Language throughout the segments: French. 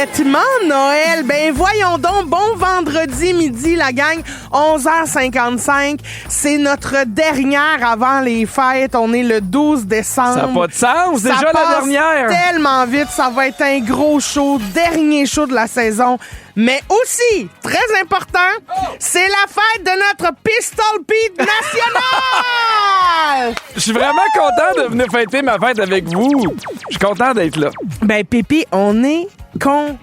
complètement Noël. Ben voyons donc, bon vendredi midi, la gang, 11h55. C'est notre dernière avant les fêtes. On est le 12 décembre. Ça n'a pas de sens, Ça déjà la passe dernière. tellement vite, ça va être un gros show, dernier show de la saison. Mais aussi, très important, c'est la fête de notre Pistol Pete national! Je suis vraiment content de venir fêter ma fête avec vous. Je suis content d'être là. Ben, Pépi, on est content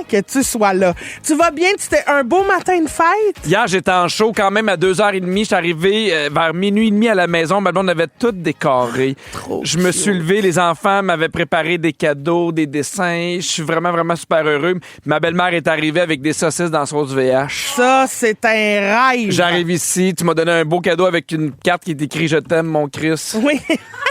que tu sois là. Tu vas bien? C'était un beau matin de fête? Hier, j'étais en show quand même à 2h30. Je suis arrivé vers minuit et demi à la maison. Ma blonde avait tout décoré. Je me suis levé. Les enfants m'avaient préparé des cadeaux, des dessins. Je suis vraiment, vraiment super heureux. Ma belle-mère est arrivée avec des saucisses dans sauce VH. Ça, c'est un rêve. J'arrive ici. Tu m'as donné un beau cadeau avec une carte qui est écrite « Je t'aime, mon Chris ». Oui.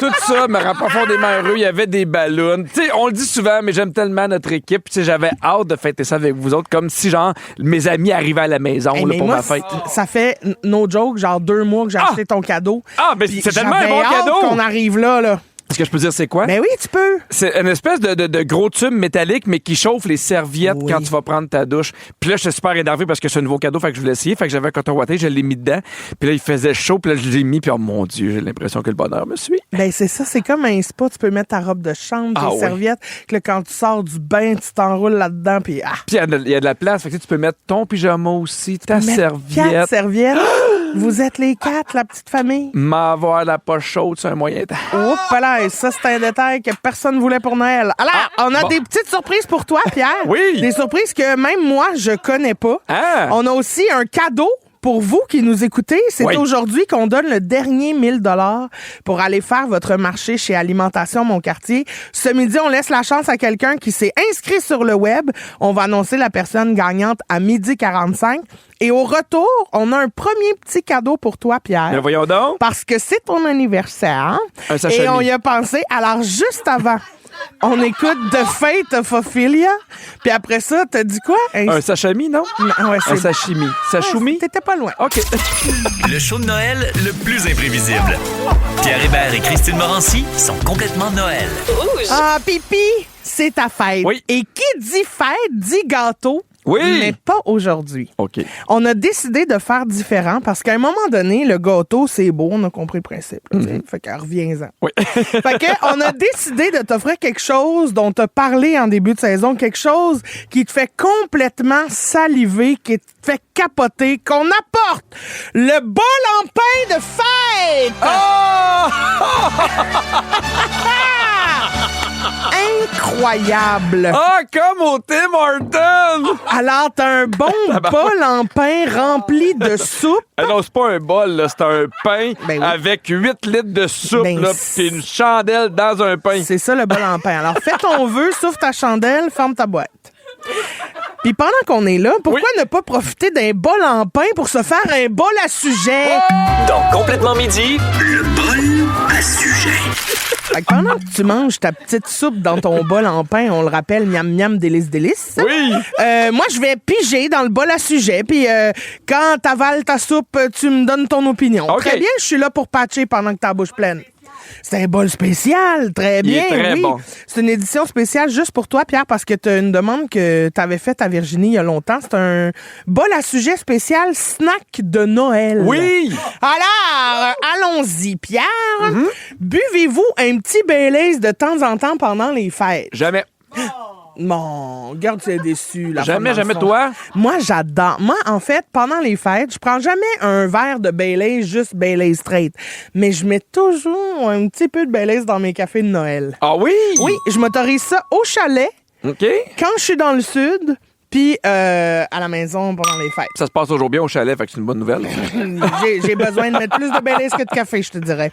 Tout ça me rend profondément heureux. Il y avait des ballons. Tu sais, on le dit souvent, mais j'aime tellement notre équipe. Tu sais, j'avais hâte de fêter ça avec vous autres, comme si, genre, mes amis arrivaient à la maison Hey, là, mais pour moi, ma fête. ça fait, no joke, genre 2 mois que j'ai acheté ton cadeau. Ah, mais Puis c'est tellement un j'avais bon hâte cadeau! qu'on arrive là. Est-ce que je peux dire c'est quoi? Ben oui, tu peux. C'est une espèce de gros tube métallique, mais qui chauffe les serviettes Oui. quand tu vas prendre ta douche. Puis là, j'étais super énervé parce que c'est un nouveau cadeau, fait que je voulais essayer. Fait que j'avais un coton ouaté, je l'ai mis dedans. Puis là, il faisait chaud, puis là, je l'ai mis, puis oh mon Dieu, j'ai l'impression que le bonheur me suit. Ben c'est ça, c'est comme un spa. Tu peux mettre ta robe de chambre, tes Ah oui. serviettes. Que là, quand tu sors du bain, tu t'enroules là-dedans, puis Puis il y a de la place, fait que tu peux mettre ton pyjama aussi, ta mettre 4 serviette. serviettes. Vous êtes les 4, la petite famille. M'avoir la poche chaude, c'est un moyen temps. Oups là, ça c'est un détail que personne ne voulait pour Noël. Alors, on a bon. des petites surprises pour toi, Pierre. Oui. Des surprises que même moi, je connais pas. Ah! On a aussi un cadeau pour vous qui nous écoutez. C'est Oui. aujourd'hui qu'on donne le dernier 1000 $ pour aller faire votre marché chez Alimentation Mon Quartier. Ce midi, on laisse la chance à quelqu'un qui s'est inscrit sur le web. On va annoncer la personne gagnante à 12h45. Et au retour, on a un premier petit cadeau pour toi, Pierre. Mais voyons donc. Parce que c'est ton anniversaire. Un sashimi. Et on y a pensé. Alors, juste avant, on écoute The Fate of Ophelia. Puis après ça, t'as dit quoi? Un sashimi, non? Ouais, Un sashimi. Sashimi? T'étais pas loin. OK. Le show de Noël le plus imprévisible. Pierre Hébert et Christine Morancy sont complètement Noël. Ah, Pipi, c'est ta fête. Oui. Et qui dit fête, dit gâteau. Oui. Mais pas aujourd'hui. OK. On a décidé de faire différent parce qu'à un moment donné, le gâteau, c'est beau, on a compris le principe. Tu sais. Fait que reviens-en. Oui. Fait que on a décidé de t'offrir quelque chose dont tu as parlé en début de saison, quelque chose qui te fait complètement saliver, qui te fait capoter, qu'on apporte le bol en pain de fête! Incroyable! Ah, comme au Tim Hortons! Alors, t'as un bon bol en pain rempli de soupe. Ah non, c'est pas un bol, là, c'est un pain Ben oui. avec 8 litres de soupe, Ben, là, pis une chandelle dans un pain. C'est ça le bol en pain. Alors, fais ton vœu, souffle ta chandelle, ferme ta boîte. Puis pendant qu'on est là, pourquoi ne pas profiter d'un bol en pain pour se faire un bol à sujet? Donc, complètement midi, le bol à sujet. Fait que pendant que tu manges ta petite soupe dans ton bol en pain, on le rappelle, miam miam, délice délice. Oui! Moi, je vais piger dans le bol à sujet, puis quand t'avales ta soupe, tu me donnes ton opinion. OK. Très bien, je suis là pour patcher pendant que t'as la bouche pleine. C'est un bol spécial, très bien. Il est très oui. bon. C'est une édition spéciale juste pour toi, Pierre, parce que tu as une demande que tu avais faite à Virginie il y a longtemps. C'est un bol à sujet spécial snack de Noël. Oui! Alors, allons-y, Pierre. Buvez-vous un petit Baileys de temps en temps pendant les fêtes? Jamais. Bon, regarde, c'est déçu. La femme Jamais, dans le jamais fond. toi? Moi, j'adore. Moi, en fait, pendant les fêtes, je prends jamais un verre de Baileys, juste Baileys straight. Mais je mets toujours un petit peu de Baileys dans mes cafés de Noël. Ah oui? Oui, je m'autorise ça au chalet, OK. quand je suis dans le sud, puis à la maison pendant les fêtes. Ça se passe toujours bien au chalet, fait que c'est une bonne nouvelle. J'ai besoin de mettre plus de Baileys que de café, je te dirais.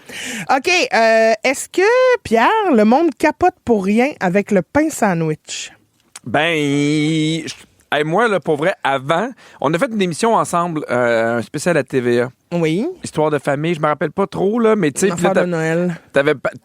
OK, est-ce que, Pierre, le monde capote pour rien avec le pain sandwich? Ben, hey, moi, là, pour vrai, avant, on a fait une émission ensemble, un spécial à TVA. Oui. Histoire de famille, je me rappelle pas trop, là, mais tu sais... Affaire de Noël.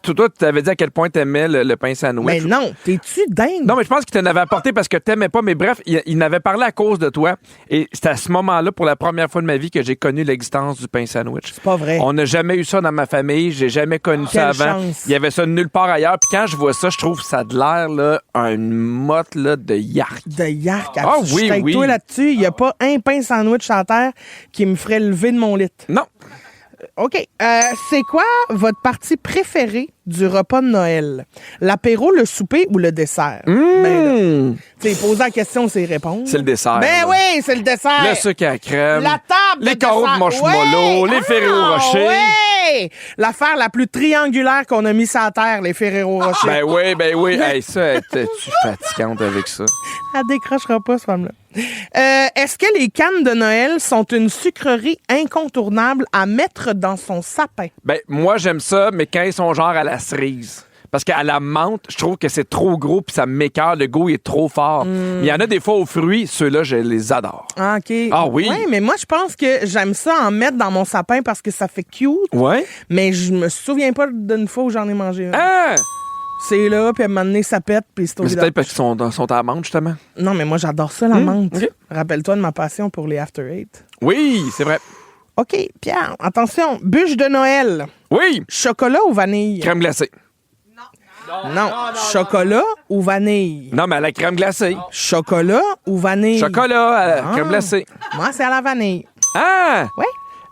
Toi, tu t'avais dit à quel point t'aimais le pain sandwich. Mais non, t'es-tu dingue? Non, mais je pense qu'il t'en avait apporté parce que t'aimais pas. Mais bref, il n'avait parlé à cause de toi. Et c'est à ce moment-là, pour la première fois de ma vie, que j'ai connu l'existence du pain sandwich. C'est pas vrai. On n'a jamais eu ça dans ma famille. J'ai jamais connu ça Quelle avant. chance. Il y avait ça nulle part ailleurs. Puis quand je vois ça, je trouve que ça a de l'air, là, une motte, là, de yark. De yark. Ah oui, Je suis avec oui. toi là-dessus. Il n'y a pas un pain sandwich à terre qui me ferait lever de mon lit. Non. OK. C'est quoi votre partie préférée du repas de Noël? L'apéro, le souper ou le dessert? Ben, tu sais, poser la question, c'est répondre. C'est le dessert. Ben là. oui, c'est le dessert. Le sucre à crème. La table Les de carreaux dessert. de marshmallow. Ouais. Les Ferrero Rocher. Ouais. L'affaire la plus triangulaire qu'on a mis sur la terre, les Ferrero Rocher. Ben oui, ben oui. Hey, ça, t'es-tu fatigante avec ça? Elle décrochera pas, cette femme-là. Est-ce que les cannes de Noël sont une sucrerie incontournable à mettre dans son sapin? Ben, moi, j'aime ça, mais quand ils sont genre à la cerise. Parce qu'à la menthe, je trouve que c'est trop gros puis ça m'écœure. Le goût est trop fort. Il y en a des fois aux fruits, ceux-là, je les adore. Ah, OK. Ah oui? Oui, mais moi, je pense que j'aime ça en mettre dans mon sapin parce que ça fait cute. Ouais? Mais je me souviens pas d'une fois où j'en ai mangé un. Ah! C'est là, puis à un moment donné, ça pète, puis c'est au Mais c'est vidange. peut-être parce qu'ils sont à la menthe, justement. Non, mais moi, j'adore ça, la menthe. OK. Rappelle-toi de ma passion pour les After Eight. Oui, c'est vrai. OK, Pierre, attention. Bûche de Noël. Oui! Chocolat ou vanille? Crème glacée. Non. Chocolat ou vanille? Non, mais à la crème glacée. Chocolat ou vanille? Chocolat à la crème glacée. Moi, c'est à la vanille. Ah! Oui.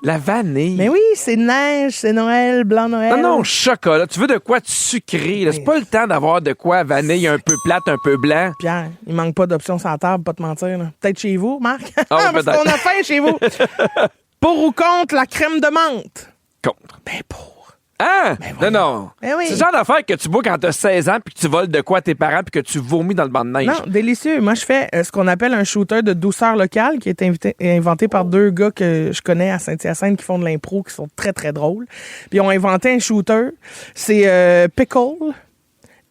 La vanille. Mais oui, c'est neige, c'est Noël, blanc Noël. Non, chocolat. Tu veux de quoi de sucré. Là. C'est pas le temps d'avoir de quoi vanille un peu plate, un peu blanc. Pierre, il manque pas d'options sur la table, pas te mentir. Là. Peut-être chez vous, Marc? Ah, Parce peut-être. qu'on a faim chez vous. Pour ou contre la crème de menthe? Contre. Ben pour. Ah! voyons. Non. Ben oui. C'est le genre d'affaire que tu bois quand t'as 16 ans puis que tu voles de quoi à tes parents puis que tu vomis dans le banc de neige. Non, délicieux. Moi, je fais ce qu'on appelle un shooter de douceur locale qui est inventé par deux gars que je connais à Saint-Hyacinthe qui font de l'impro, qui sont très, très drôles. Puis ils ont inventé un shooter. C'est pickle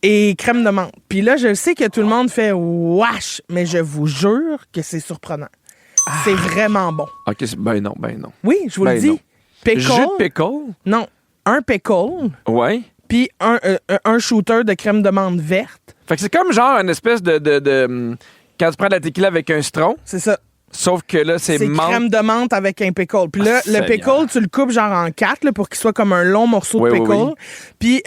et crème de menthe. Puis là, je sais que tout le monde fait « wesh », mais je vous jure que c'est surprenant. C'est vraiment bon. OK, ben non. Oui, je vous le Ben dis. non. Pickle. Jus de pickle? Non, un pickle, Ouais. puis un shooter de crème de menthe verte. Fait que c'est comme genre une espèce de quand tu prends de la tequila avec un citron, C'est ça. sauf que là, c'est menthe. crème de menthe avec un pickle. Puis là, Ah, le Seigneur. pickle, tu le coupes genre en 4 là, pour qu'il soit comme un long morceau Oui, de oui, pickle. oui. Puis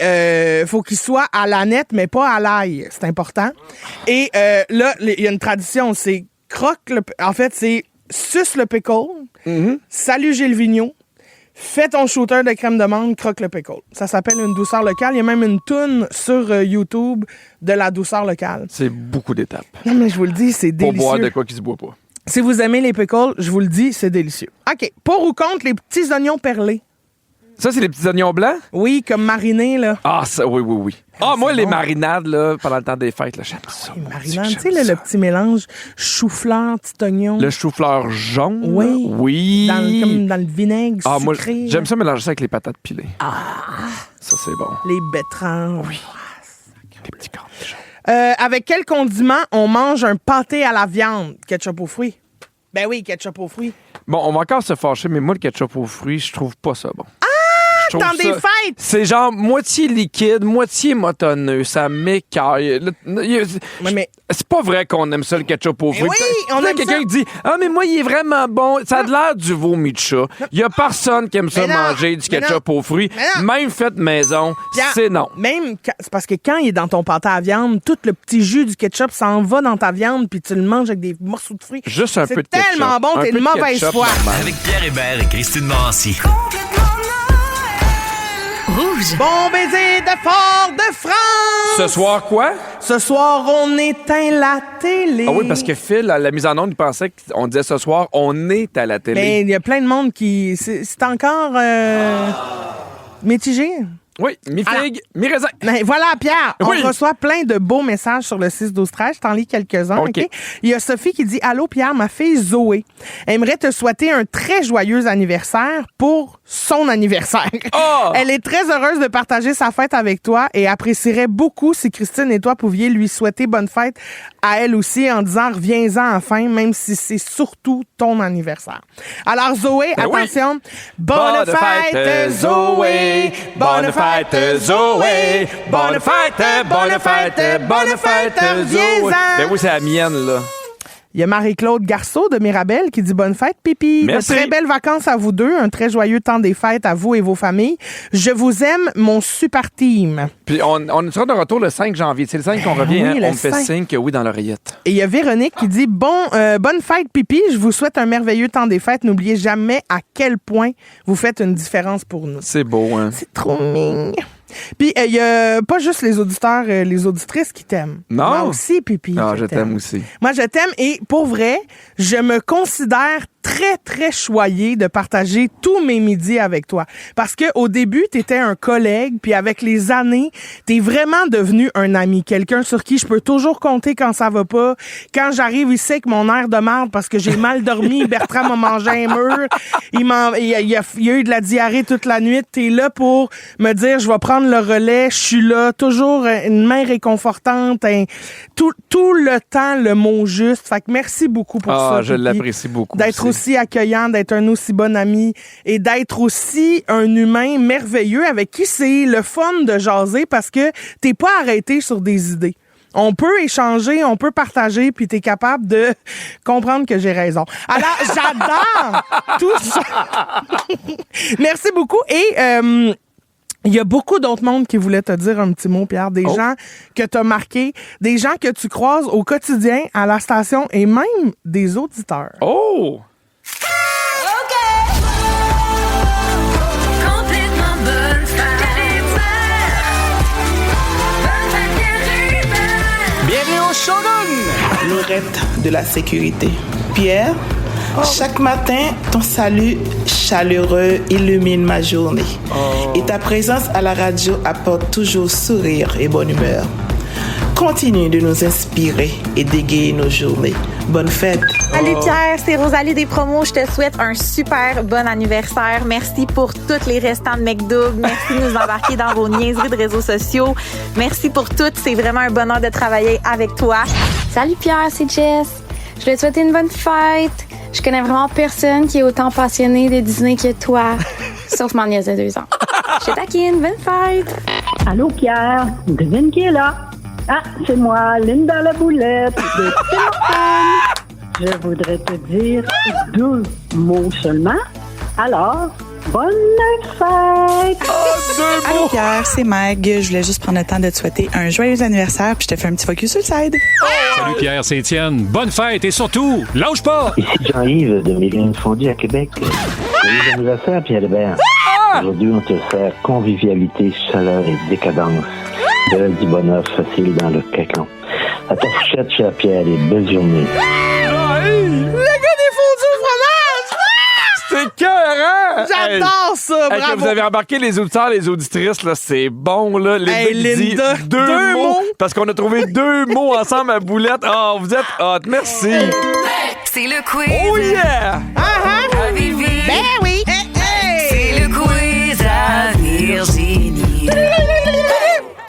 faut qu'il soit à la nette, mais pas à l'ail. C'est important. Et là, il y a une tradition. C'est en fait, c'est suce le pickle, salut Gilles Vigneault, fais ton shooter de crème de menthe, croque le pickle. Ça s'appelle une douceur locale. Il y a même une toune sur YouTube de la douceur locale. C'est beaucoup d'étapes. Non, mais je vous le dis, c'est Pour délicieux. boire de quoi qui se boit pas. Si vous aimez les pickles, je vous le dis, c'est délicieux. OK. Pour ou contre les petits oignons perlés? Ça, c'est les petits oignons blancs? Oui, comme marinés, là. Ah, ça, oui. Ah, moi, c'est les bon. marinades, là, pendant le temps des fêtes, là, j'aime ça. moi, Marinade, j'aime tu sais, là, ça. le petit mélange chou-fleur, petit oignon. Le chou-fleur jaune. Oui. là. Oui. Comme dans le vinaigre Ah, moi, sucré. j'aime ça mélanger ça avec les patates pilées. Ah. Ça, c'est bon. Les betteraves. Oui. Les petits cornichons. Avec quel condiment on mange un pâté à la viande? Ketchup aux fruits. Ben oui, ketchup aux fruits. Bon, on va encore se fâcher, mais moi, le ketchup aux fruits, je trouve pas ça bon. Je trouve Temps des ça- fêtes! C'est genre moitié liquide, moitié motonneux. Ça m'écaille. Mais C'est pas vrai qu'on aime ça, le ketchup aux fruits. oui, Puis on là, aime quelqu'un ça. qui dit « Ah, mais moi, il est vraiment bon. » Ça a l'air du vomi de chat. Il y a personne qui aime ça Mais non, manger du mais ketchup aux fruits. Mais non. Même fait maison, Pierre, c'est non. Même, c'est parce que quand il est dans ton pâté à viande, tout le petit jus du ketchup s'en va dans ta viande, puis tu le manges avec des morceaux de fruits. Juste un peu de C'est ketchup. tellement bon, Un t'es peu une de mauvaise ketchup, foi. normal. Avec Pierre Hébert et Christine Morancy. Rouge. Bon baiser de Fort de France! Ce soir, quoi? Ce soir, on éteint la télé. Ah oui, parce que Phil, à la mise en onde, il pensait qu'on disait ce soir, on est à la télé. Mais il y a plein de monde qui... C'est encore mitigé. Oui, mi-figue, mi-raisin. Ben, voilà, Pierre, Oui. on reçoit plein de beaux messages sur le 6-12-13. Je t'en lis quelques-uns. OK. OK? Il y a Sophie qui dit « Allô, Pierre, ma fille Zoé aimerait te souhaiter un très joyeux anniversaire pour son anniversaire. Oh! Elle est très heureuse de partager sa fête avec toi et apprécierait beaucoup si Christine et toi pouviez lui souhaiter bonne fête à elle aussi en disant « Reviens-en enfin, même si c'est surtout ton anniversaire. » Alors, Zoé, Ben oui. attention. Bonne fête, Zoé! Bonne fête, Zoé! Bonne fête, bonne fête, bonne fête, viens-en! Ben oui, c'est la mienne, là. Il y a Marie-Claude Garceau de Mirabel qui dit bonne fête, Pipi. Merci. De très belles vacances à vous deux. Un très joyeux temps des fêtes à vous et vos familles. Je vous aime, mon super team. Puis on sera de retour le 5 janvier. C'est le 5 qu'on revient. oui, hein? le On me fait 5. signe que oui dans l'oreillette. Et il y a Véronique qui dit bonne fête, Pipi. Je vous souhaite un merveilleux temps des fêtes. N'oubliez jamais à quel point vous faites une différence pour nous. C'est beau, hein? C'est trop mignon. Puis, il y a pas juste les auditeurs, les auditrices qui t'aiment. Non. Moi aussi, Pipi. Ah, je t'aime aussi. Moi, je t'aime et pour vrai, je me considère très, très choyée de partager tous mes midis avec toi. Parce que au début, t'étais un collègue, puis avec les années, t'es vraiment devenu un ami. Quelqu'un sur qui je peux toujours compter quand ça va pas. Quand j'arrive ici avec mon air de marde parce que j'ai mal dormi, Bertrand m'a mangé un mur, il y a eu de la diarrhée toute la nuit, t'es là pour me dire, je vais prendre le relais, je suis là, toujours une main réconfortante, tout le temps, le mot juste. Fait que merci beaucoup pour ça. Ah, je Pipi. l'apprécie beaucoup. D'être aussi accueillant, d'être un aussi bon ami et d'être aussi un humain merveilleux avec qui c'est le fun de jaser parce que t'es pas arrêté sur des idées. On peut échanger, on peut partager, puis t'es capable de comprendre que j'ai raison. Alors, j'adore tout ça. Merci beaucoup. Et il y a beaucoup d'autres mondes qui voulaient te dire un petit mot, Pierre. Des gens que t'as marqués, des gens que tu croises au quotidien à la station et même des auditeurs. Oh! Complètement bonne fête. Bonne fête, Pierre. Bienvenue au Shogun! Lorette de la sécurité. Pierre, chaque matin, ton salut chaleureux illumine ma journée. Et ta présence à la radio apporte toujours sourire et bonne humeur. Continue de nous inspirer et d'égayer nos journées. Bonne fête! Salut Pierre, c'est Rosalie des Promos. Je te souhaite un super bon anniversaire. Merci pour tous les restants de McDoug. Merci de nous embarquer dans vos niaiseries de réseaux sociaux. Merci pour tout. C'est vraiment un bonheur de travailler avec toi. Salut Pierre, c'est Jess. Je voulais te souhaiter une bonne fête. Je connais vraiment personne qui est autant passionné de Disney que toi, sauf ma nièce de 2 ans. Je te taquine, bonne fête. Allô Pierre, devine qui est là? Ah, c'est moi, Linda la boulette de Tim Hortons. Je voudrais te dire 2 mots seulement. Alors, bonne fête! Allô Pierre, c'est Mag. Je voulais juste prendre le temps de te souhaiter un joyeux anniversaire puis je te fais un petit focus sur le side. Salut Pierre, c'est Étienne. Bonne fête et surtout, lâche pas! Ici Jean-Yves de mes graines fondues à Québec. Joyeux anniversaire, Pierre Hébert. Aujourd'hui, on te sert convivialité, chaleur et décadence. De du bonheur facile dans le cacon. À ta fourchette, cher Pierre, et belle journée. Le gars des fondus au fromage! C'est cœur, J'adore ça, Hey, bravo! que vous avez embarqué les auditeurs, les auditrices, là, c'est bon, là. Linda, Hey, qui dit Linda, 2 mots. mots. Parce qu'on a trouvé 2 mots ensemble à boulette. Oh, vous êtes hot. Merci. C'est le quiz. Oh yeah! À Vivi. Ben oui! C'est le quiz à Virginie.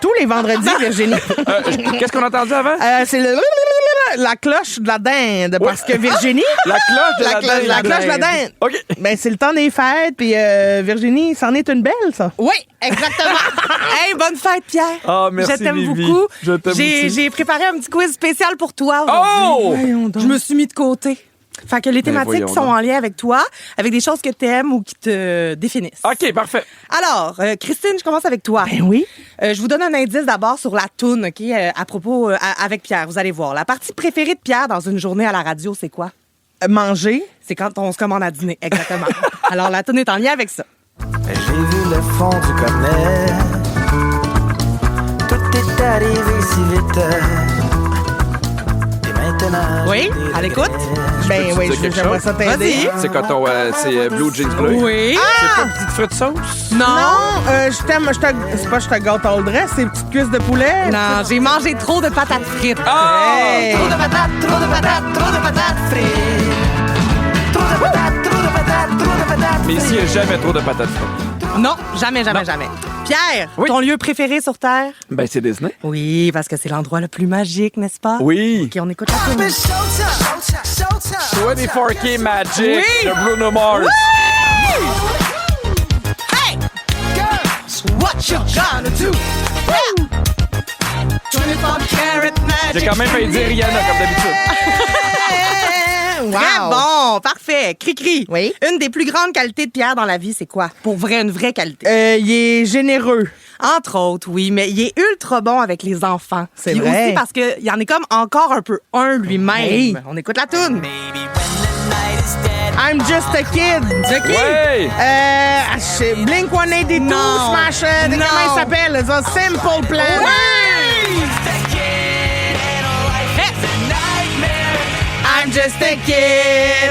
Tous les vendredis, Virginie. Qu'est-ce qu'on a entendu avant? C'est la cloche de la dinde. Parce que Virginie... La cloche de la dinde. La cloche de la dinde. OK. Ben, c'est le temps des fêtes, puis Virginie, c'en est une belle, ça. Oui, exactement. Hey, bonne fête, Pierre. Ah, merci, Je t'aime Vivi. beaucoup. Je t'aime aussi. J'ai préparé un petit quiz spécial pour toi Oh! aujourd'hui. Je me suis mis de côté. Fait que les thématiques voyons sont donc. en lien avec toi, avec des choses que tu aimes ou qui te définissent. OK, parfait. Alors, Christine, je commence avec toi. Ben oui. Je vous donne un indice d'abord sur la toune, OK, à propos avec Pierre. Vous allez voir. La partie préférée de Pierre dans une journée à la radio, c'est quoi? Manger. C'est quand on se commande à dîner, exactement. Alors, la toune est en lien avec ça. J'ai vu le fond du cornet. Tout est arrivé si vite. Maintenant. Oui, à l'écoute. Ben oui, dire quelque j'aimerais chose? ça t'aider. C'est quand c'est Blue Jeans Bleu. Oui. C'est pas petite frite sauce? Non, je t'aime, c'est pas je te gâte all dress, c'est petites cuisses de poulet. Non, j'ai mangé trop de patates frites. Ah! Hey. Trop de patates frites. Trop de patates Mais ici, il n'y a jamais trop de patates frites. Non, jamais. Pierre, Oui. ton lieu préféré sur Terre? Ben, c'est Disney. Oui, parce que c'est l'endroit le plus magique, n'est-ce pas? Oui. OK, on écoute la tune. 24K Magic Oui. de Bruno Mars. Hey! Girls, what you gonna do? 24 karat magic. J'ai quand même failli dire Rihanna, comme d'habitude. Très bon, parfait. Cri-cri. Oui. Une des plus grandes qualités de Pierre dans la vie, c'est quoi? Pour vrai, une vraie qualité. Il est généreux. Entre autres, oui, mais il est ultra bon avec les enfants. C'est Puis vrai. aussi parce qu'il y en est comme encore un peu un lui-même. Hey. On écoute la toune. I'm just a kid. Ouais. Blink 182, Non. Smash, Non. comment il s'appelle? The Simple Plan. I'm just a kid.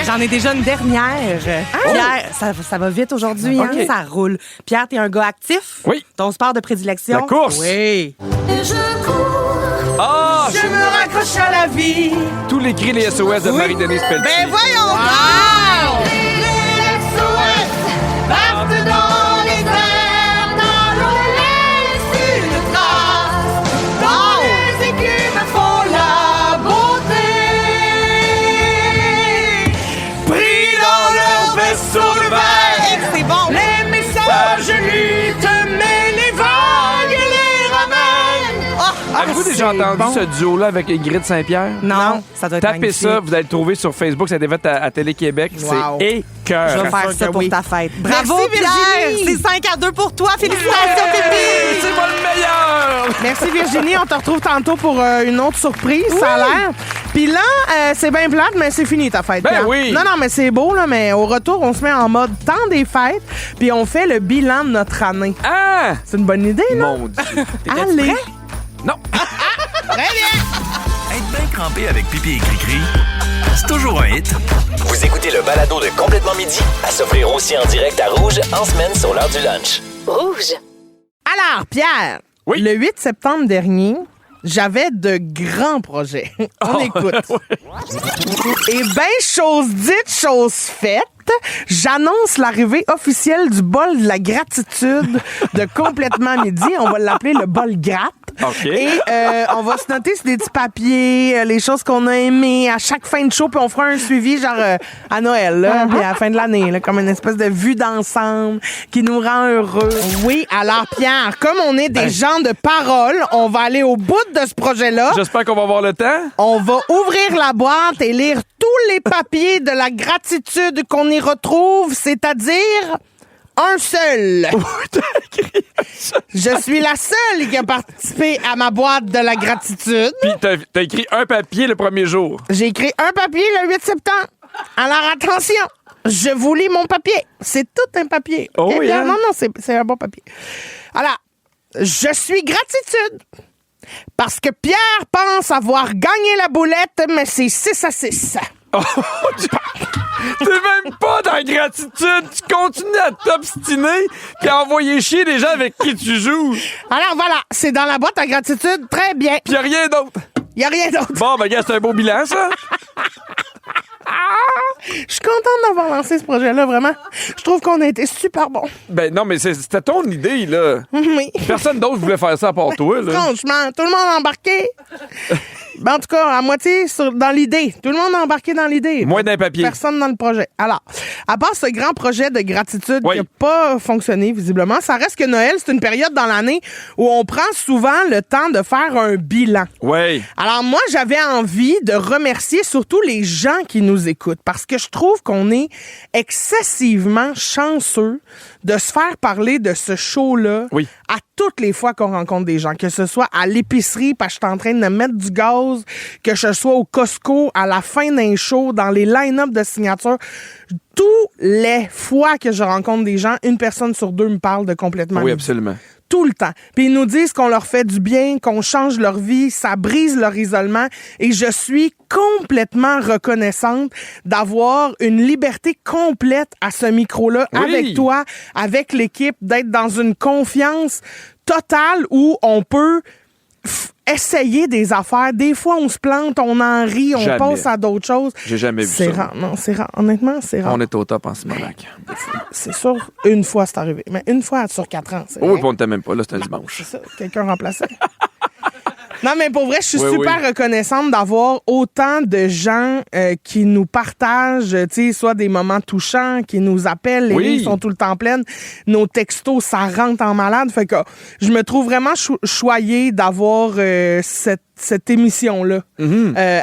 J'en ai déjà une dernière. Pierre, ça va vite aujourd'hui, hein? OK. Ça roule. Pierre, t'es un gars actif? Oui. Ton sport de prédilection? La course. Oui. Ah! Je me raccroche à la vie. Tous les cris, les SOS de Marie-Denise Pelletier. Ben voyons donc! Partent dans les airs, dans l'eau, laisse une trace. Dans les écumes font la beauté. Pris dans leur vaisseau de verre, C'est bon. les messages luttent, mais les vagues les ramènent. Avez-vous déjà entendu ce duo-là avec Ingrid Saint-Pierre? Non, ça doit être Tapez magnifique. ça, vous allez le trouver sur Facebook. Ça a été fait à Télé-Québec. Wow. C'est écœur. Je vais faire sûr ça que pour oui. ta fête. Bravo, Merci, Pierre! Virginie. C'est 5-2 pour toi. Félicitations, Pipi! C'est moi le meilleur! Merci Virginie, on te retrouve tantôt pour une autre surprise, ça a l'air. Puis là, c'est bien plate, mais c'est fini ta fête. Ben Pierre. oui. Non, mais c'est beau, là, mais au retour, on se met en mode temps des fêtes, puis on fait le bilan de notre année. Ah! C'est une bonne idée, non? Mon Dieu. Allez. Non. Être bien crampé avec Pipi et Cricri, c'est toujours un hit. Vous écoutez le balado de Complètement Midi, à s'offrir aussi en direct à Rouge en semaine sur l'heure du lunch. Rouge. Alors, Pierre, Oui. le 8 septembre dernier, j'avais de grands projets. On écoute. Et bien, chose dite, chose faite, j'annonce l'arrivée officielle du bol de la gratitude de Complètement Midi. On va l'appeler le bol gratte. OK. Et on va se noter sur des petits papiers les choses qu'on a aimées à chaque fin de show, puis on fera un suivi genre à Noël, là, puis à la fin de l'année, là, comme une espèce de vue d'ensemble qui nous rend heureux. Oui, alors Pierre, comme on est des gens de parole, on va aller au bout de ce projet-là. J'espère qu'on va avoir le temps. On va ouvrir la boîte et lire tous les papiers de la gratitude qu'on y retrouve, c'est-à-dire un seul. Je suis la seule qui a participé à ma boîte de la gratitude. Puis t'as écrit un papier le premier jour. J'ai écrit un papier le 8 septembre. Alors attention, je vous lis mon papier. C'est tout un papier. Oh OK, oui, Pierre? hein? Non, c'est un bon papier. Alors, je suis gratitude. Parce que Pierre pense avoir gagné la boulette, mais c'est 6-6. T'es même pas dans la gratitude. Tu continues à t'obstiner puis à envoyer chier des gens avec qui tu joues. Alors voilà, c'est dans la boîte à gratitude. Très bien. Puis y a rien d'autre. Il a rien d'autre. Bon, ben, gars, c'est un beau bilan, ça. Je suis contente d'avoir lancé ce projet-là, vraiment. Je trouve qu'on a été super bons. Ben, non, mais c'était ton idée, là. Oui. Personne d'autre voulait faire ça à part toi, là. Franchement, tout le monde a embarqué. Ben, en tout cas, à moitié dans l'idée. Tout le monde a embarqué dans l'idée. Moins d'un papier. Personne dans le projet. Alors, à part ce grand projet de gratitude Oui. qui n'a pas fonctionné, visiblement, ça reste que Noël, c'est une période dans l'année où on prend souvent le temps de faire un bilan. Ouais. Alors moi, j'avais envie de remercier surtout les gens qui nous écoutent parce que je trouve qu'on est excessivement chanceux de se faire parler de ce show-là Oui. à toutes les fois qu'on rencontre des gens, que ce soit à l'épicerie parce que je suis en train de mettre du gaz, que je sois au Costco à la fin d'un show, dans les line-up de signature. Tous les fois que je rencontre des gens, une personne sur deux me parle de Complètement Oui, Midi. absolument. tout le temps. Puis ils nous disent qu'on leur fait du bien, qu'on change leur vie, ça brise leur isolement. Et je suis complètement reconnaissante d'avoir une liberté complète à ce micro-là, avec toi, avec l'équipe, d'être dans une confiance totale où on peut essayer des affaires. Des fois, on se plante, on en rit, on passe à d'autres choses. J'ai jamais vu ça. C'est rare. Non, c'est rare. Honnêtement, c'est rare. On est au top en ce moment. C'est sûr, une fois, c'est arrivé. Mais une fois sur 4 ans, c'est oui, puis on n'était même pas là, c'était un dimanche. C'est ça, quelqu'un remplaçait. Non, mais pour vrai, je suis super reconnaissante d'avoir autant de gens qui nous partagent, tu sais, soit des moments touchants, qui nous appellent, les lignes sont tout le temps pleines, nos textos, ça rentre en malade. Fait que je me trouve vraiment choyée d'avoir cette émission-là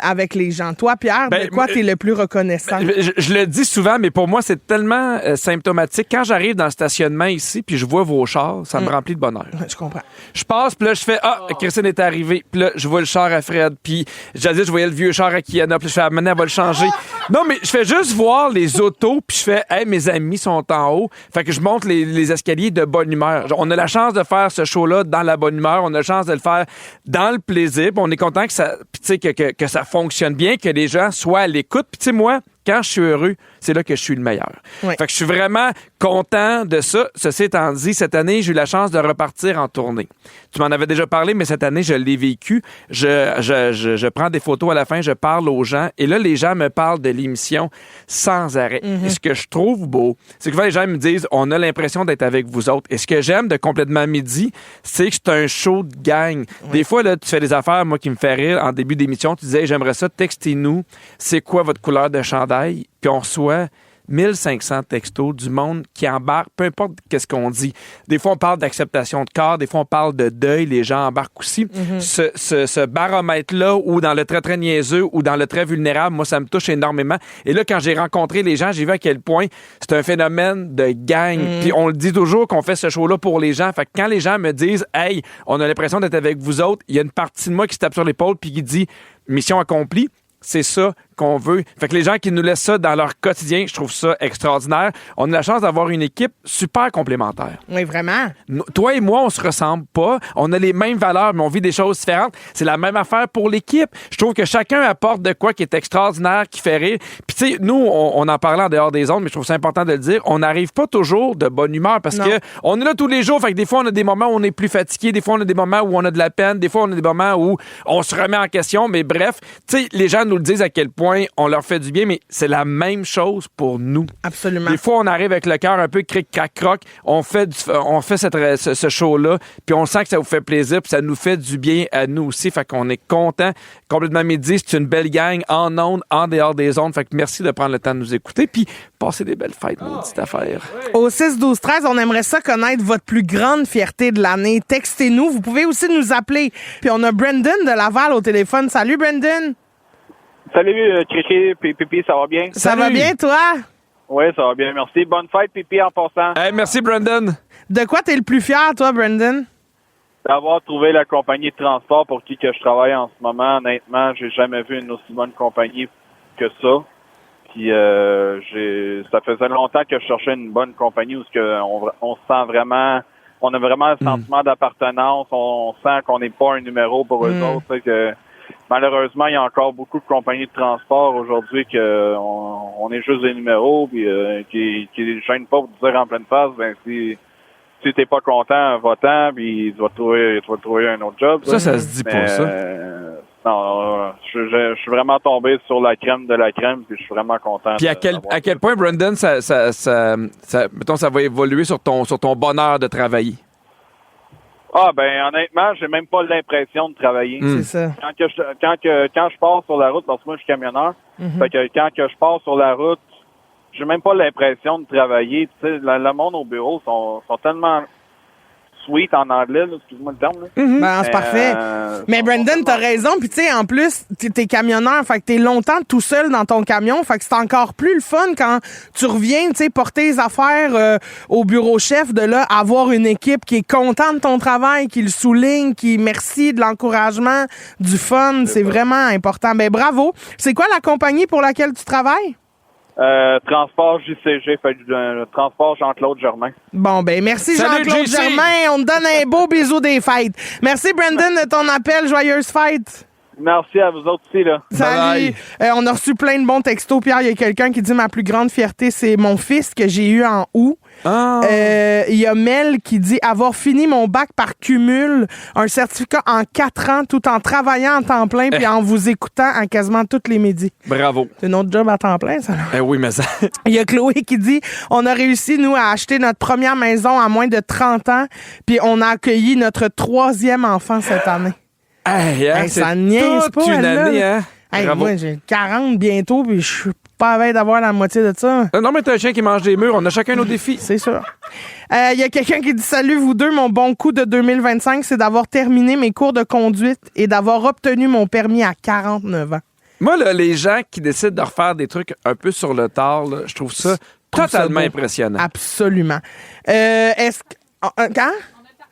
avec les gens. Toi, Pierre, de quoi t'es le plus reconnaissant? Je le dis souvent, mais pour moi, c'est tellement symptomatique. Quand j'arrive dans le stationnement ici, puis je vois vos chars, ça me remplit de bonheur. Je comprends. Je passe, puis là, je fais « Ah, Christine est arrivée. » Puis là, je vois le char à Fred, puis je voyais le vieux char à Kiana, puis je fais « Maintenant, elle va le changer. » Non, mais je fais juste voir les autos, puis je fais « Hey, mes amis sont en haut. » Fait que je monte les escaliers de bonne humeur. On a la chance de faire ce show-là dans la bonne humeur. On a la chance de le faire dans le plaisir. On est content que ça, que ça fonctionne bien, que les gens soient à l'écoute. Puis tu sais, moi, quand je suis heureux, c'est là que je suis le meilleur. Oui. Fait que je suis vraiment content de ça. Ceci étant dit, cette année, j'ai eu la chance de repartir en tournée. Tu m'en avais déjà parlé, mais cette année, je l'ai vécu. Je prends des photos à la fin, je parle aux gens. Et là, les gens me parlent de l'émission sans arrêt. Et ce que je trouve beau, c'est que les gens me disent, on a l'impression d'être avec vous autres. Et ce que j'aime de Complètement Midi, c'est que c'est un show de gang. Des fois, là, tu fais des affaires, moi, qui me fait rire. En début d'émission, tu disais, j'aimerais ça, textez-nous, c'est quoi votre couleur de chandail? Puis on reçoit 1500 textos du monde qui embarque, peu importe qu'est-ce qu'on dit. Des fois, on parle d'acceptation de corps, des fois, on parle de deuil, les gens embarquent aussi. Ce baromètre-là, ou dans le très, très niaiseux, ou dans le très vulnérable, moi, ça me touche énormément. Et là, quand j'ai rencontré les gens, j'ai vu à quel point c'est un phénomène de gang. Puis on le dit toujours qu'on fait ce show-là pour les gens. Fait que quand les gens me disent « Hey, on a l'impression d'être avec vous autres », il y a une partie de moi qui se tape sur l'épaule puis qui dit « Mission accomplie ». C'est ça qu'on veut. Fait que les gens qui nous laissent ça dans leur quotidien, je trouve ça extraordinaire. On a la chance d'avoir une équipe super complémentaire. Oui, vraiment. Toi et moi, on se ressemble pas. On a les mêmes valeurs, mais on vit des choses différentes. C'est la même affaire pour l'équipe. Je trouve que chacun apporte de quoi qui est extraordinaire, qui fait rire. Puis tu sais, nous, on en parlait en dehors des ondes, mais je trouve ça important de le dire. On n'arrive pas toujours de bonne humeur parce que on est là tous les jours. Fait que des fois, on a des moments où on est plus fatigué. Des fois, on a des moments où on a de la peine. Des fois, on a des moments où on se remet en question. Mais bref, tu sais, les gens nous le disent à quel point on leur fait du bien, mais c'est la même chose pour nous. Absolument. Des fois, on arrive avec le cœur un peu cric-crac-croc, on fait ce show-là, puis on sent que ça vous fait plaisir, puis ça nous fait du bien à nous aussi, fait qu'on est content. Complètement Midi, c'est une belle gang en ondes, en dehors des ondes, fait que merci de prendre le temps de nous écouter, puis passer des belles fêtes, maudite affaire. Au 6-12-13, on aimerait ça connaître votre plus grande fierté de l'année. Textez-nous, vous pouvez aussi nous appeler. Puis on a Brendan de Laval au téléphone. Salut, Brendan! Salut, Cricri, Pipi, ça va bien? Ça va bien, toi? Oui, ça va bien, merci. Bonne fête, Pipi, en passant. Hey, merci, Brandon. De quoi t'es le plus fier, toi, Brendan? D'avoir trouvé la compagnie de transport pour qui que je travaille en ce moment. Honnêtement, j'ai jamais vu une aussi bonne compagnie que ça. Puis ça faisait longtemps que je cherchais une bonne compagnie où on se sent vraiment, on a vraiment un sentiment d'appartenance. On sent qu'on n'est pas un numéro pour eux autres. Que malheureusement, il y a encore beaucoup de compagnies de transport aujourd'hui on est juste des numéros puis qui ne gênent pas pour te dire en pleine face, ben si t'es pas content, va-t'en, puis tu vas trouver un autre job. Ça se dit pas, ça. Non, je suis vraiment tombé sur la crème de la crème, puis je suis vraiment content. Puis à quel point, Brandon, mettons, ça va évoluer sur ton bonheur de travailler? Ah, ben honnêtement, j'ai même pas l'impression de travailler. C'est ça. Quand je pars sur la route, parce que moi je suis camionneur, fait que quand je pars sur la route, j'ai même pas l'impression de travailler. Tu sais, le monde au bureau sont tellement sweet en anglais, là, excuse-moi le terme. Là. Ben, c'est parfait. Mais Brandon, t'as raison. Puis tu sais, en plus, t'es camionneur, fait que t'es longtemps tout seul dans ton camion. Fait que c'est encore plus le fun quand tu reviens, tu sais, porter les affaires au bureau chef, de là, avoir une équipe qui est contente de ton travail, qui le souligne, qui merci de l'encouragement, du fun. C'est vraiment important. Ben bravo. C'est quoi la compagnie pour laquelle tu travailles? Transport JCG, fait transport Jean-Claude Germain. Bon, ben merci Salut, Jean-Claude JC. Germain. On te donne un beau bisou des fêtes. Merci Brandon de ton appel. Joyeuses fêtes. Merci à vous autres aussi, là. Salut. On a reçu plein de bons textos. Pierre, il y a quelqu'un qui dit « Ma plus grande fierté, c'est mon fils que j'ai eu en août. » Il y a Mel qui dit « Avoir fini mon bac par cumul, un certificat en 4 ans, tout en travaillant en temps plein puis en vous écoutant en quasiment tous les midis. » Bravo. C'est notre job à temps plein, ça. Oui, mais ça... Il y a Chloé qui dit « On a réussi, nous, à acheter notre première maison à moins de 30 ans, puis on a accueilli notre 3e enfant cette année. » ça niaise pas, une elle, année, là. hein? Hey, Bravo. moi, j'ai 40 bientôt, puis je suis pas à veille d'avoir la moitié de ça. Non, mais t'as un chien qui mange des murs. On a chacun nos défis. C'est sûr. Il y a quelqu'un qui dit « Salut, vous deux. Mon bon coup de 2025, c'est d'avoir terminé mes cours de conduite et d'avoir obtenu mon permis à 49 ans. » Moi, là, les gens qui décident de refaire des trucs un peu sur le tard, là, je trouve ça totalement impressionnant. Absolument. Est-ce que... Quand?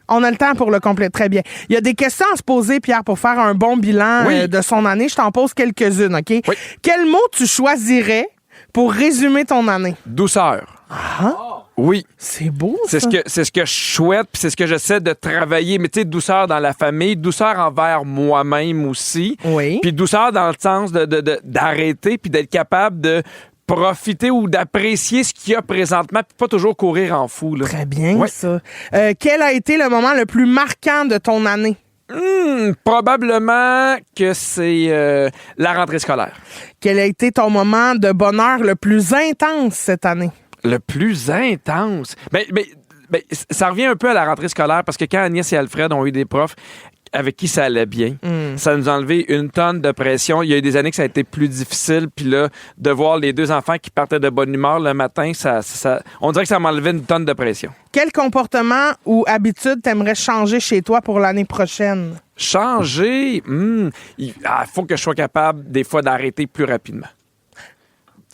On a le temps pour le complet. Très bien. Il y a des questions à se poser, Pierre, pour faire un bon bilan de son année. Je t'en pose quelques-unes, OK? Oui. Quel mot tu choisirais pour résumer ton année? Douceur. Ah? Oui. C'est beau, c'est ça. C'est ce que je souhaite, puis c'est ce que j'essaie de travailler. Mais tu sais, douceur dans la famille, douceur envers moi-même aussi. Oui. Puis douceur dans le sens d'arrêter, puis d'être capable de profiter ou d'apprécier ce qu'il y a présentement, puis pas toujours courir en fou. Là. Très bien, ça. Quel a été le moment le plus marquant de ton année? Probablement que c'est la rentrée scolaire. Quel a été ton moment de bonheur le plus intense cette année? Le plus intense? Ben, ça revient un peu à la rentrée scolaire, parce que quand Agnès et Alfred ont eu des profs avec qui ça allait bien, ça nous a enlevé une tonne de pression. Il y a eu des années que ça a été plus difficile, puis là, de voir les deux enfants qui partaient de bonne humeur le matin, on dirait que ça m'a enlevé une tonne de pression. Quel comportement ou habitude t'aimerais changer chez toi pour l'année prochaine? Changer? Il faut que je sois capable, des fois, d'arrêter plus rapidement.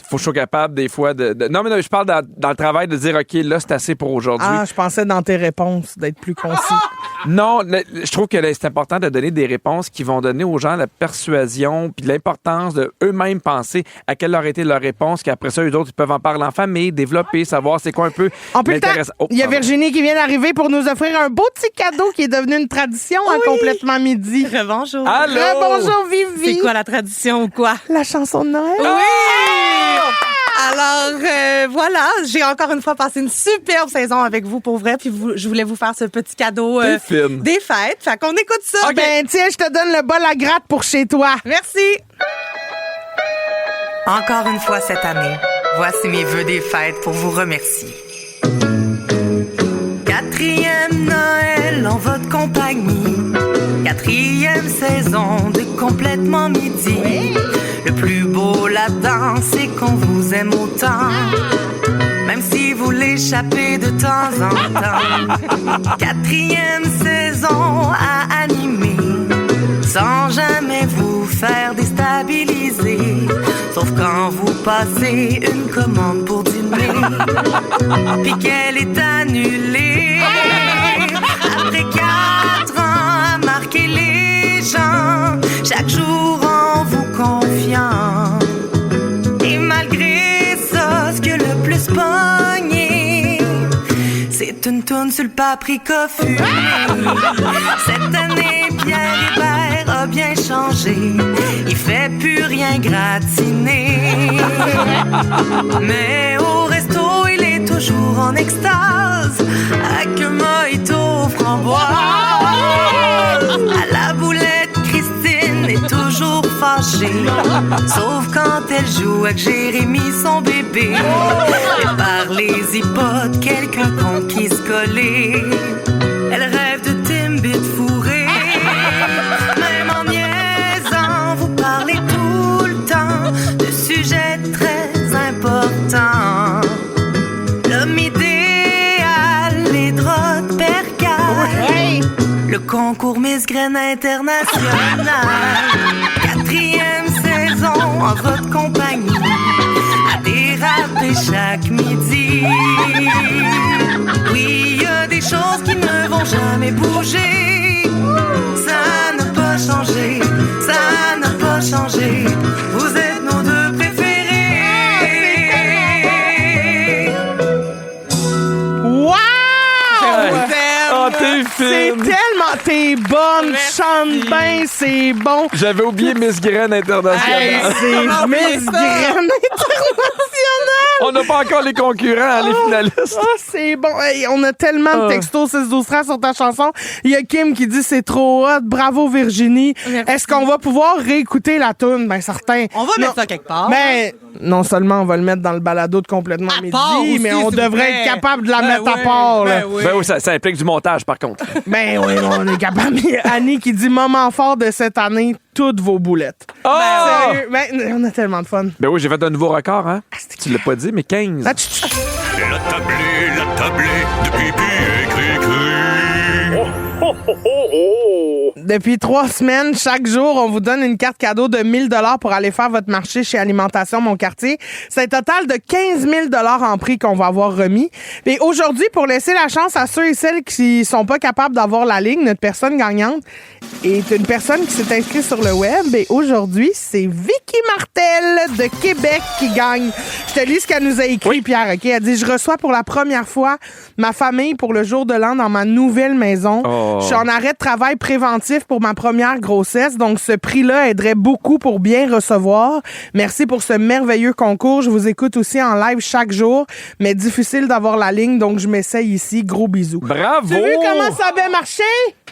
Faut que je sois capable, des fois, Non, mais je parle dans le travail de dire, OK, là, c'est assez pour aujourd'hui. Ah, je pensais dans tes réponses d'être plus concis. Non, je trouve que c'est important de donner des réponses qui vont donner aux gens la persuasion puis l'importance de eux-mêmes penser à quelle leur été leur réponse, qu'après ça, eux autres, ils peuvent en parler en famille, développer, savoir c'est quoi un peu l'intéressant. Il y a Virginie qui vient d'arriver pour nous offrir un beau petit cadeau qui est devenu une tradition en complètement midi. Bonjour. Allô? Bonjour, Vivi. C'est quoi la tradition ou quoi? La chanson de Noël. Oui! Alors, voilà, j'ai encore une fois passé une superbe saison avec vous, pour vrai, puis je voulais vous faire ce petit cadeau des fêtes. Fait qu'on écoute ça. Okay. Ben, tiens, je te donne le bol à gratte pour chez toi. Merci. Encore une fois cette année, voici mes vœux des fêtes pour vous remercier. 4e Noël en votre compagnie, 4e saison de Complètement Midi. Oui. Le plus beau là-dedans, c'est qu'on vous aime autant, même si vous l'échappez de temps en temps. 4e saison à animer, sans jamais vous faire déstabiliser, sauf quand vous passez une commande pour dîner, puis qu'elle est annulée. Après 4 ans à marquer les gens, chaque jour en vous confiant. Et malgré ça, ce que le plus pogné, c'est une tourne sur le paprika fumé. Cette année, Pierre Hébert a bien changé. Il fait plus rien gratiner. Mais au resto, il est toujours en extase, avec un mojito framboise. À la boulette, Christine est toujours fâchée, sauf quand elle joue avec Jérémy, son bébé. Et par les hypothèses, quelqu'un con qui se collait. Elle rêve de Timbit fourré. Même en niaisant, vous parlez tout le temps de sujets très importants. L'homme idéal, les draps de percale, le concours Miss Graine International. 4e saison en votre compagnie, à déraper chaque midi. Oui, il y a des choses qui ne vont jamais bouger. Ça n'a pas changé, ça n'a pas changé. Vous êtes nos deux préférés. tellement... T'es bonne, chante bien, c'est bon. J'avais oublié Miss Graine Internationale. Hey, c'est Miss Graine Internationale. On n'a pas encore les concurrents, les finalistes. Oh, c'est bon. Hey, on a tellement de textos 6-12-13 sur ta chanson. Il y a Kim qui dit c'est trop hot. Bravo Virginie. Merci. Est-ce qu'on va pouvoir réécouter la toune? Ben certain. On va mettre ça quelque part. Ben, non seulement on va le mettre dans le balado de Complètement part Midi, aussi, mais on s'il vous devrait plaît. être capable de la Ben mettre à oui, part. là. ben oui. Ben oui, ça implique du montage, par contre. Ben oui, on est capable. Annie qui dit moment fort de cette année, toutes vos boulettes. Oh! Sérieux, ben, on a tellement de fun. Ben oui, j'ai fait un nouveau record, hein? Tu l'as pas dit, mais 15. Ah, tch, tch. La tablée de pipi et cri-cri. Depuis 3 semaines, chaque jour, on vous donne une carte cadeau de 1 000 $ pour aller faire votre marché chez Alimentation Mon Quartier. C'est un total de 15 000 $ en prix qu'on va avoir remis. Et aujourd'hui, pour laisser la chance à ceux et celles qui sont pas capables d'avoir la ligne, notre personne gagnante est une personne qui s'est inscrite sur le web. Et aujourd'hui, c'est Vicky Martel de Québec qui gagne. Je te lis ce qu'elle nous a écrit, Pierre. OK? Elle dit « Je reçois pour la première fois ma famille pour le jour de l'an dans ma nouvelle maison. Oh. Je suis en arrêt de travail préventif pour ma première grossesse, donc ce prix-là aiderait beaucoup pour bien recevoir. Merci pour ce merveilleux concours. Je vous écoute aussi en live chaque jour, mais difficile d'avoir la ligne, donc je m'essaye ici. Gros bisous. » Bravo! Tu veux comment ça a bien marché?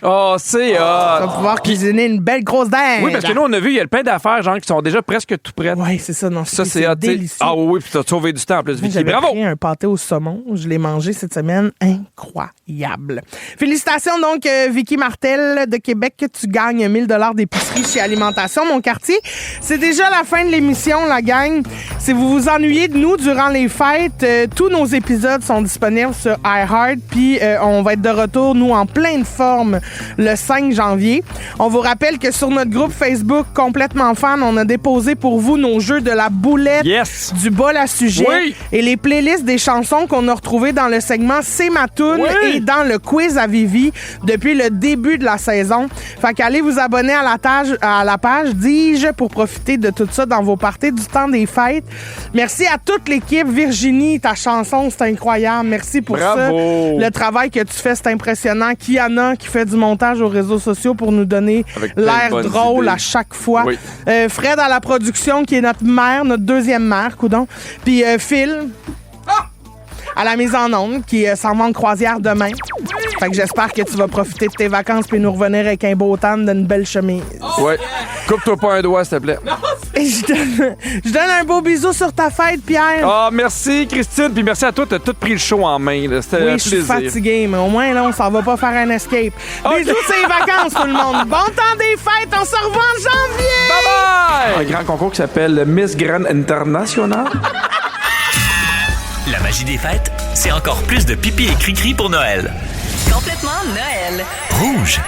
Oh, c'est Tu vas pouvoir cuisiner une belle grosse dinde. Oui, parce que nous, on a vu, il y a plein d'affaires, genre, qui sont déjà presque tout prêtes. Oui, c'est ça. Non, Ça, c'est hot, tu sais. délicieux. Ah oui, puis t'as sauvé du temps en plus, Vicky. J'avais Bravo! pris un pâté au saumon. Je l'ai mangé cette semaine. Incroyable. Félicitations donc, Vicky Martel de Québec, que tu gagnes 1 000 $ d'épicerie chez Alimentation Mon Quartier. C'est déjà la fin de l'émission, la gang. Si vous vous ennuyez de nous durant les fêtes, tous nos épisodes sont disponibles sur iHeart. Puis on va être de retour, nous, en pleine forme le 5 janvier. On vous rappelle que sur notre groupe Facebook Complètement Fan, on a déposé pour vous nos jeux de la boulette, Yes! du bol à sujet Oui! et les playlists des chansons qu'on a retrouvées dans le segment C'est ma toune Oui! et dans le quiz à Vivi depuis le début de la saison. Fait qu'allez vous abonner à la page, dis-je, pour profiter de tout ça dans vos parties du temps des fêtes. Merci à toute l'équipe. Virginie, ta chanson, c'est incroyable. Merci pour Bravo! ça. Le travail que tu fais, c'est impressionnant. Kiana, qui fait du montage aux réseaux sociaux pour nous donner Avec plein de l'air bonnes drôle idées. à chaque fois. Oui. Fred à la production, qui est notre mère, notre deuxième mère, coudonc. Puis Phil à la mise en onde, qui s'en va en croisière demain. Fait que j'espère que tu vas profiter de tes vacances puis nous revenir avec un beau tan d'une belle chemise. Ouais. Coupe-toi pas un doigt, s'il te plaît. Et je donne un beau bisou sur ta fête, Pierre. Ah, merci, Christine. Puis merci à toi, t'as tout pris le show en main. Là. C'était un Oui, je suis plaisir. fatigué, mais au moins, là, on s'en va pas faire un escape. Bisous, c'est les vacances, tout le monde. Bon temps des fêtes, on se revoit en janvier! Bye-bye! Un grand concours qui s'appelle Miss Graine Internationale. La magie des fêtes, c'est encore plus de pipi et cri-cri pour Noël. Complètement Noël. Rouge.